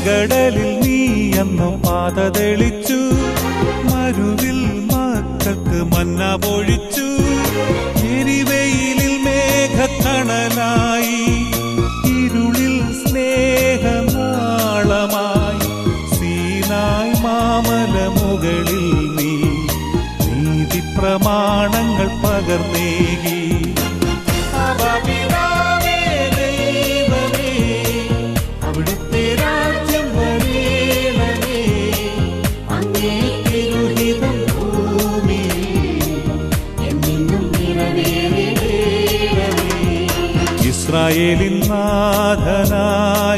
ചെങ്കടലിൽ നീ അന്നു പാത തെളിച്ചു, മരുവിൽ മക്കൾക്ക് മന്ന പൊഴിച്ചു. എരിവെയിലിൽ മേഘക്കണലായി, ഇരുളിൽ സ്നേഹനാളമായി. സീനായ് മാമല മുകളിൽ നീ നീതി പ്രമാണങ്ങൾ പകർന്നേകി. അവിടുത്തെ രാജ്യം വരേണമേ, അങ്ങേ തിരുഹിതം ഭൂമിയിൽ എന്നും നിറവേറണമേ. ഇസ്രായേലിൻ നാഥനായ